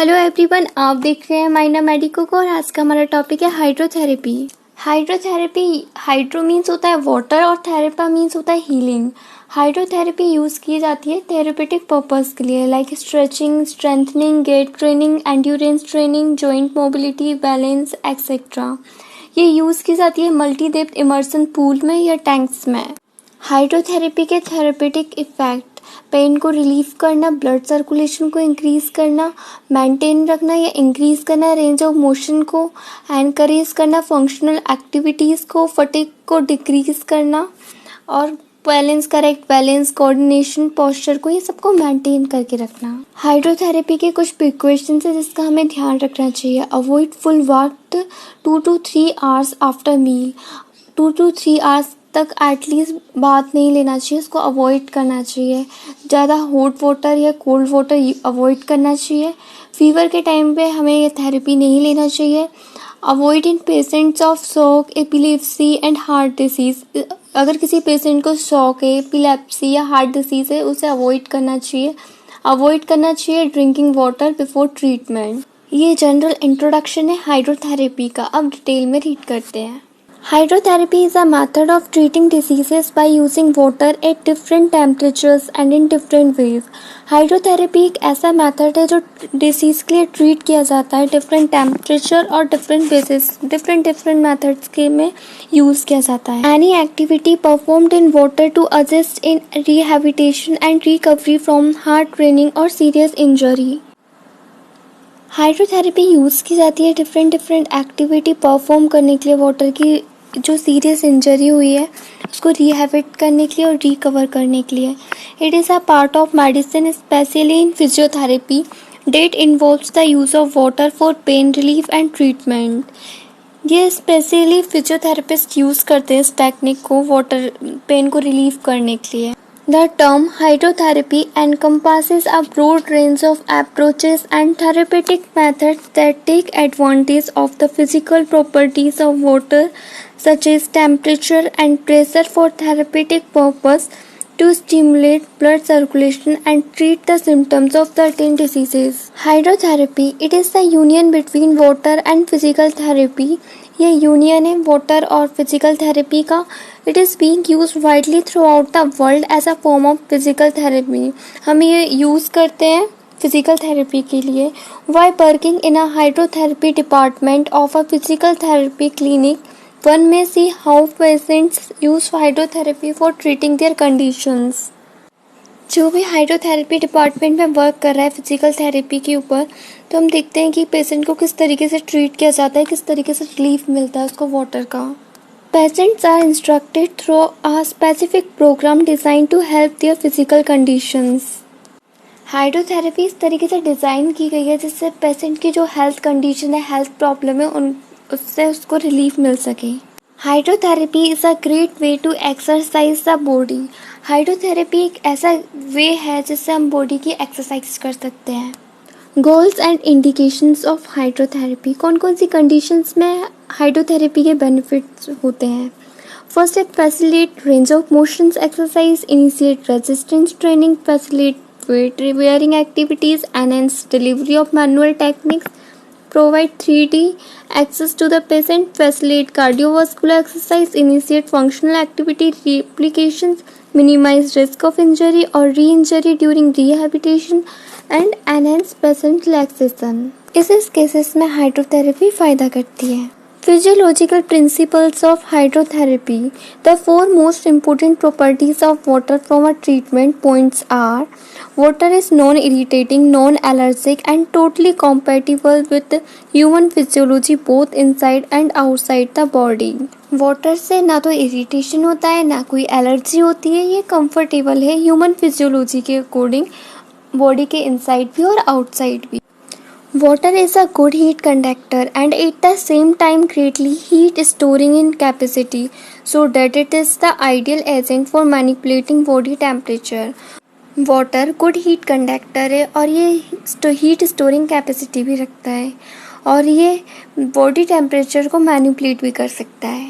Hello everyone, आप देख रहे हैं माइना मेडिको को और आज का हमारा टॉपिक है हाइड्रोथेरेपी। हाइड्रो मीन्स होता है वाटर और थेरेपा मीन्स होता है हीलिंग। हाइड्रोथेरेपी यूज़ की जाती है थेरेपेटिक पर्पस के लिए, like stretching, strengthening, gait training, endurance training, joint mobility, balance etcetera. ये यूज़ की जाती है मल्टी डेप्थ इमर्सन पूल में या टैंक्स में। हाइड्रोथेरेपी के थेरेपेटिक इफेक्ट: पेन को रिलीव करना, ब्लड सर्कुलेशन को इंक्रीज करना, मेंटेन रखना या इंक्रीज करना रेंज ऑफ मोशन को, एनकरेज करना फंक्शनल एक्टिविटीज़ को, फटीग को डिक्रीज करना और करेक्ट बैलेंस, कोऑर्डिनेशन, पोस्चर को, ये सबको मेंटेन करके रखना। हाइड्रोथेरेपी के कुछ प्रिकॉशंस है जिसका हमें ध्यान रखना चाहिए। Avoid full bath 2 to 3 hours after meal. 2 to 3 hours तक एटलीस्ट बात नहीं लेना चाहिए, उसको अवॉइड करना चाहिए। ज़्यादा हॉट वाटर या कोल्ड वाटर अवॉइड करना चाहिए। फीवर के टाइम पे हमें ये थेरेपी नहीं लेना चाहिए। Avoid in patients of shock, epilepsy and heart disease. अगर किसी पेशेंट को शॉक है, एपिलेप्सी या हार्ट डिसीज़ है, उसे अवॉइड करना चाहिए। अवॉइड करना चाहिए ड्रिंकिंग वाटर बिफोर ट्रीटमेंट। ये जनरल इंट्रोडक्शन है हाइड्रोथेरेपी का। अब डिटेल में रीड करते हैं। Hydrotherapy is a method of treating diseases by using water at different temperatures and in different ways. Hydrotherapy एक ऐसा मेथड है जो डिसीज़ के लिए ट्रीट किया जाता है डिफरेंट टेम्परेचर और डिफरेंट बेसिस, डिफरेंट मेथड्स के में यूज़ किया जाता है। Any activity performed in water to assist in rehabilitation and recovery from heart training और सीरियस इंजरी। हाइड्रोथेरेपी यूज़ की जाती है डिफरेंट एक्टिविटी परफॉर्म करने के लिए, वाटर की जो सीरियस इंजरी हुई है उसको रिहैबिलिट करने के लिए और रिकवर करने के लिए। It is a part of medicine specially in physiotherapy that involves the use of water for pain relief and treatment. ये स्पेशली फिजियोथेरेपिस्ट यूज़ करते हैं इस टेक्निक को वाटर पेन को रिलीव करने के लिए। The term hydrotherapy encompasses a broad range of approaches and therapeutic methods that take advantage of the physical properties of water, such as temperature and pressure, for therapeutic purpose to stimulate blood circulation and treat the symptoms of certain diseases. Hydrotherapy, it is the union between water and physical therapy. ये union है water और physical therapy का। It is being used widely throughout the world as a form of physical therapy. हम ये use करते हैं physical therapy के लिए। While working in a hydrotherapy department of a physical therapy clinic, one may see how patients use hydrotherapy for treating their conditions. जो भी hydrotherapy department में work कर रहा है फिजिकल थेरेपी के ऊपर, तो हम देखते हैं कि पेशेंट को किस तरीके से ट्रीट किया जाता है, किस तरीके से रिलीफ मिलता है उसको वाटर का। Patients are instructed through a specific programme design to help their physical conditions. Hydrotherapy इस तरीके से डिज़ाइन की गई है जिससे पेशेंट की जो हेल्थ कंडीशन है, हेल्थ प्रॉब्लम है, उससे उसको रिलीफ मिल सके। Hydrotherapy is a great way to exercise the body. Hydrotherapy एक ऐसा वे है जिससे हम बॉडी की एक्सरसाइज कर सकते हैं। Goals and indications of hydrotherapy, कौन कौन सी कंडीशंस में हाइड्रोथेरेपी के बेनिफिट्स होते हैं। फर्स्ट है facilitate range of motions exercise, initiate resistance training, facilitate weight bearing activities, enhance delivery of manual techniques, provide 3D access to the patient, facilitate cardiovascular exercise, initiate functional activity replications, minimize risk of injury or re-injury during rehabilitation and enhance patient relaxation। इस cases में hydrotherapy फ़ायदा करती है। Physiological principles of hydrotherapy. The four most important properties of water from a treatment points are: water is non-irritating, non-allergic and totally compatible with human physiology both inside and outside the body. Water से ना तो irritation होता है ना कोई allergy होती है, ये कंफर्टेबल है ह्यूमन फिजियोलॉजी के अकॉर्डिंग, बॉडी के इनसाइड भी और आउटसाइड भी। Water is a good heat conductor and at the same time greatly heat storing in capacity, so that it is the ideal agent for manipulating body temperature. Water good heat conductor है और ये heat storing capacity भी रखता है और ये body temperature को manipulate भी कर सकता है।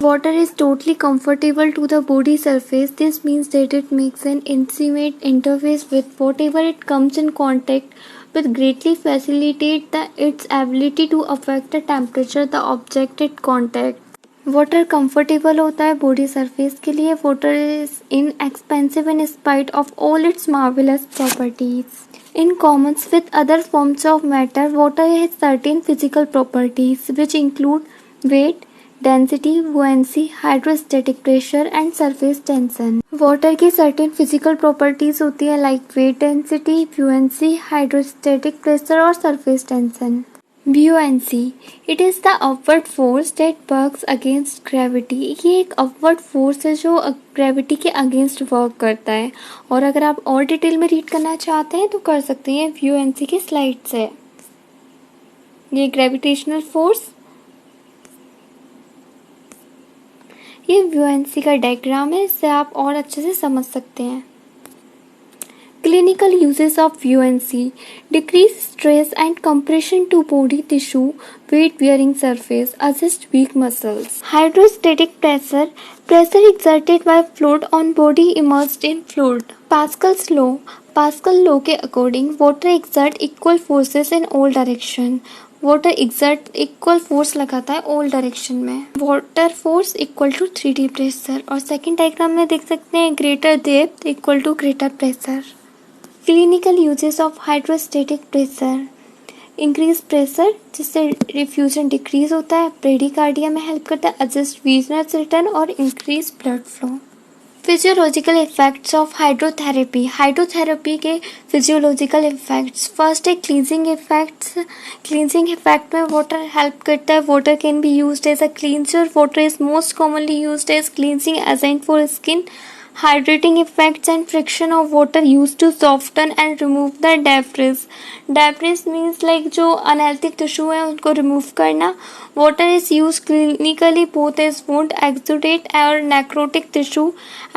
Water is totally comfortable to the body surface. This means that it makes an intimate interface with whatever it comes in contact but greatly facilitate its ability to affect the temperature the object it contact. Water comfortable होता है body surface के लिए. Water is inexpensive in spite of all it's marvellous properties. In common with other forms of matter, water has certain physical properties which include weight, density, buoyancy, hydrostatic pressure and surface tension. Water की certain physical properties होती है like weight density, buoyancy, hydrostatic pressure और surface tension. Buoyancy. It is the upward force that works against gravity. ये एक upward force है जो gravity के against work करता है. और अगर आप और डिटेल में रीड करना चाहते हैं तो कर सकते हैं buoyancy के स्लाइड से. ये gravitational force, ये buoyancy का डायग्राम है, इससे आप और अच्छे से समझ सकते हैं. Clinical uses of buoyancy: decrease stress and compression to body tissue, weight bearing surface, assist weak muscles. Hydrostatic pressure: pressure exerted by fluid on body immersed in fluid. Pascal law के according water exert equal forces in all direction. Water exert equal force लगाता है all direction में. Water force equal to 3D pressure. और second diagram में देख सकते हैं greater depth equal to greater pressure. Clinical uses of hydrostatic pressure: increase pressure जिससे diffusion decrease होता है, ब्रेडिकार्डिया में हेल्प करता है, एडजस्ट वीनस रिटर्न और increase blood flow. Physiological effects of hydrotherapy. Hydrotherapy के फिजियोलॉजिकल इफेक्ट्स. फर्स्ट है cleansing effects. Cleansing effect में वाटर हेल्प करता है. Water can be used as a cleanser. Water is most commonly used as cleansing agent for skin. Hydrating effects and friction of water used to soften and remove the debris. Debris means like जो unhealthy tissue है उनको remove करना. Water is used clinically both as wound, exudate और necrotic tissue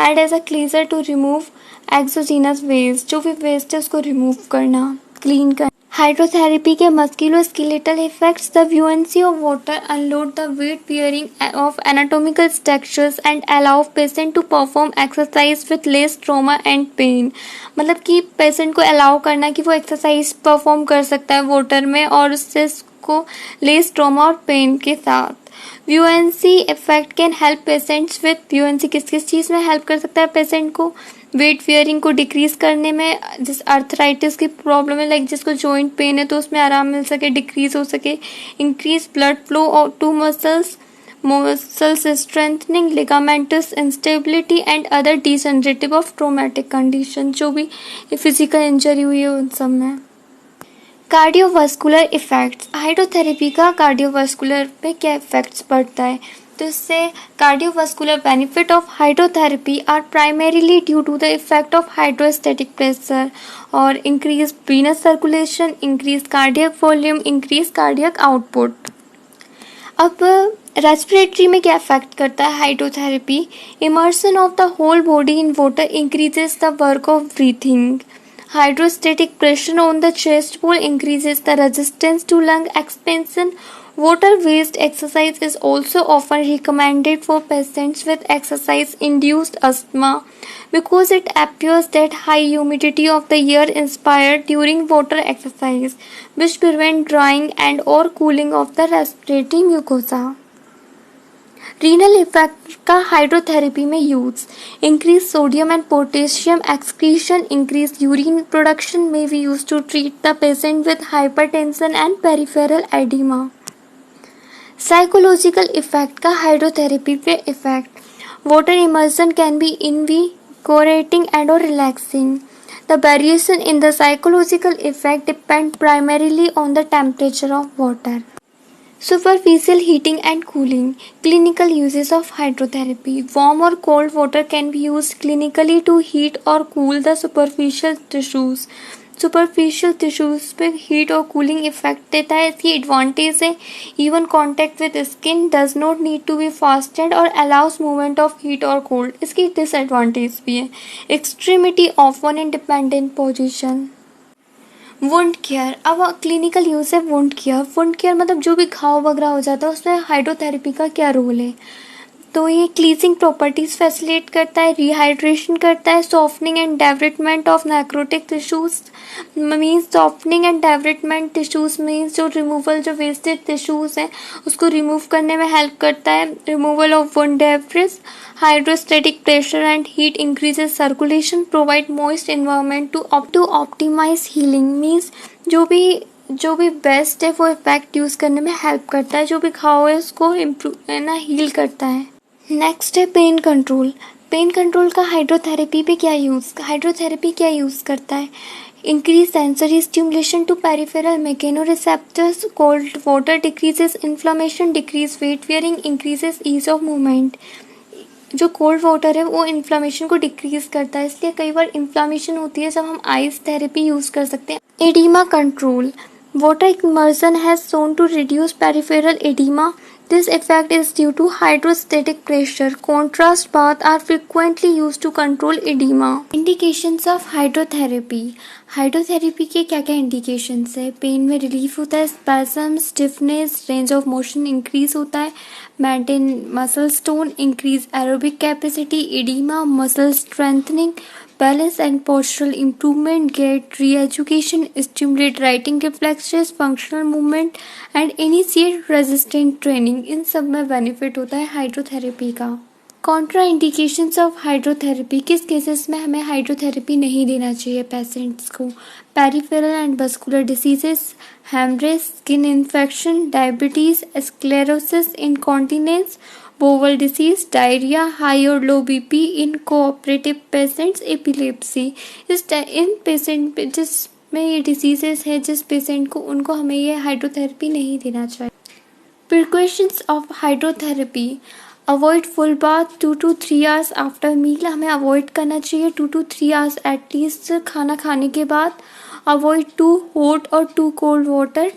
and as a cleanser to remove exogenous waste. जो भी waste है उसको remove करना, clean करना. हाइड्रोथेरेपी के musculoskeletal effects. The buoyancy of water unload the weight bearing of anatomical structures and allow patient to perform exercise with less trauma and pain. मतलब कि patient को अलाउ करना कि वो एक्सरसाइज परफॉर्म कर सकता है वाटर में और उससे उसको लेस ट्रॉमा और पेन के साथ. buoyancy effect can help patients with. buoyancy किस किस चीज़ में हेल्प कर सकता है पेशेंट को? वेट बियरिंग को डिक्रीज करने में, जिस अर्थराइटिस की प्रॉब्लम है लाइक जिसको जॉइंट पेन है तो उसमें आराम मिल सके, डिक्रीज हो सके. Increase blood flow to muscles strengthening ligaments instability and other degenerative of traumatic condition. जो भी फिजिकल इंजरी हुई है उन सब में. Cardiovascular effects. हाइड्रोथेरेपी का कार्डियोवास्कुलर पे क्या इफेक्ट्स पड़ता है? तो इससे cardiovascular benefit of hydrotherapy are primarily due to the effect of hydrostatic pressure और increase venous circulation, increase cardiac volume, increase cardiac output. अब रेस्पिरेटरी में क्या इफेक्ट करता है hydrotherapy? Immersion of the whole body in water increases the work of breathing. Hydrostatic pressure on the chest wall increases the resistance to lung expansion. Water-based exercise is also often recommended for patients with exercise-induced asthma because it appears that high humidity of the air inspired during water exercise, which prevent drying and or cooling of the respiratory mucosa. Renal effect का hydrotherapy में use. Increase sodium and potassium excretion, increase urine production may be use to treat the patient with hypertension and peripheral edema. Psychological effect का hydrotherapy पे effect. Water immersion can be invigorating and or relaxing. The variation in the psychological effect depend primarily on the temperature of water. Superficial heating and cooling. Clinical uses of hydrotherapy. Warm or cold water can be used clinically to heat or cool the superficial tissues. Superficial tissues पे heat और cooling effect देता है. इसकी advantage है even contact with skin does not need to be fasted और allows movement of heat और cold. इसकी disadvantage भी है. Extremity of one independent position. Wound care. अब क्लिनिकल यूज है वुंड केयर. वुंड केयर मतलब जो भी घाव वगैरह हो जाता है उसमें हाइड्रोथेरेपी का क्या रोल है? तो ये क्लीजिंग प्रॉपर्टीज फैसिलिटेट करता है, रिहाइड्रेशन करता है, softening and development of necrotic tissues means softening and development tissues means जो रिमूवल, जो वेस्टेड टिश्यूज हैं उसको रिमूव करने में हेल्प करता है, removal of wound debris, hydrostatic pressure and heat increases circulation, provide moist environment to optimise healing means जो भी बेस्ट है वो इफेक्ट यूज करने में हेल्प करता है, जो भी घाव है उसको इम्प्रूव है ना हील करता है। नेक्स्ट है पेन कंट्रोल। पेन कंट्रोल का हाइड्रोथेरेपी क्या यूज करता है? Increase sensory stimulation to peripheral mechanoreceptors, cold water decreases inflammation, decrease weight bearing, increases ease of movement. जो कोल्ड वाटर है वो इन्फ्लामेशन को डिक्रीज करता है, इसलिए कई बार इन्फ्लामेशन होती है जब हम आइस थेरेपी यूज कर सकते हैं। Oedema control. Water immersion has shown to reduce peripheral edema. This effect is due to hydrostatic pressure. Contrast baths are frequently used to control edema. Indications of hydrotherapy. Hydrotherapy के क्या क्या indications है? Pen में relief होता है, spasm, stiffness, range of motion increase होता है, maintain muscle tone, increase aerobic capacity, oedema, muscle strengthening, balance and postural improvement, get re-education, stimulate writing reflexes, functional movement and initiate resistant training। इन सब में benefit होता है hydrotherapy का। Contraindications of hydrotherapy. किस cases में हमें hydrotherapy नहीं देना चाहिए पेशेंट्स को? Peripheral and vascular diseases, haemorrhage, skin infection, diabetes, sclerosis, incontinence, bowel disease, diarrhea, high और low BP in cooperative patients, epilepsy। In patient जिसमें ये डिजीजेस है, जिस पेशेंट को, उनको हमें ये हाइड्रोथेरेपी नहीं देना चाहिए। Precautions of hydrotherapy. Avoid full bath 2 to 3 hours after meal. हमें अवॉइड करना चाहिए 2 to 3 hours एटलीस्ट खाना खाने के बाद। अवॉइड टू हॉट और टू कोल्ड वाटर।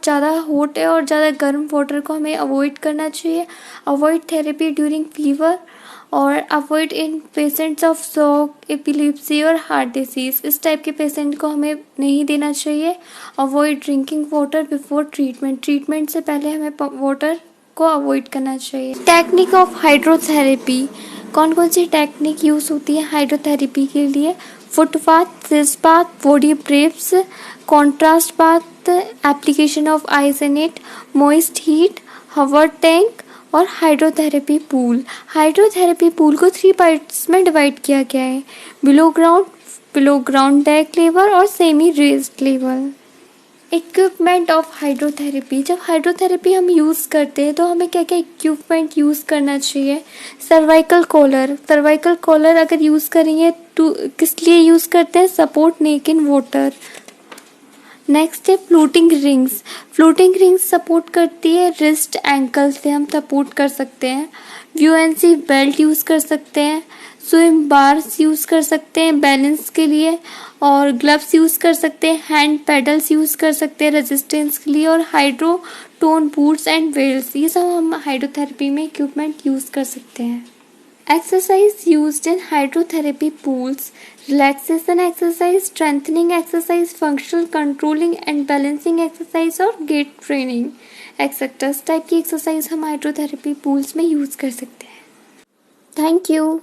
ज़्यादा हॉट है और ज़्यादा गर्म वाटर को हमें अवॉइड करना चाहिए। अवॉइड थेरेपी ड्यूरिंग फीवर और avoid in patients of shock, epilepsy और हार्ट डिसीज। इस टाइप के पेशेंट को हमें नहीं देना चाहिए। Avoid drinking water before treatment से पहले हमें वाटर को अवॉइड करना चाहिए। Technique of hydrotherapy. कौन कौन सी टेक्निक यूज होती है हाइड्रोथेरेपी के लिए? Foot bath, fish bath, body braves, contrast bath, application of आइसोनेट, मॉइस्ट हीट, हवर टैंक और हाइड्रोथेरेपी पूल। हाइड्रोथेरेपी पूल को 3 पार्ट्स में डिवाइड किया गया है, बिलो ग्राउंड डेक लेवल और semi raised level. Equipment of hydrotherapy. जब हाइड्रोथेरेपी हम यूज़ करते हैं तो हमें क्या क्या इक्विपमेंट यूज़ करना चाहिए? सर्वाइकल कॉलर अगर यूज़ करेंगे तो किस लिए यूज़ करते हैं? Support neck in water. Next है फ्लोटिंग रिंग्स सपोर्ट करती है रिस्ट एंकल से हम सपोर्ट कर सकते हैं। यूएनसी बेल्ट यूज़ कर सकते हैं, स्विम बार्स यूज़ कर सकते हैं बैलेंस के लिए, और ग्लव्स यूज़ कर सकते हैं, हैंड पेडल्स यूज़ कर सकते हैं रेजिस्टेंस के लिए, और हाइड्रोटोन बूट्स एंड वेल्स। ये सब हम हाइड्रोथेरेपी में इक्विपमेंट यूज़ कर सकते हैं। Exercise used in hydrotherapy pools: relaxation exercise, strengthening exercise, functional controlling and balancing exercise और गेट ट्रेनिंग एक्सेट्रा। टाइप की एक्सरसाइज हम हाइड्रोथेरेपी पूल्स में यूज़ कर सकते हैं। Thank you.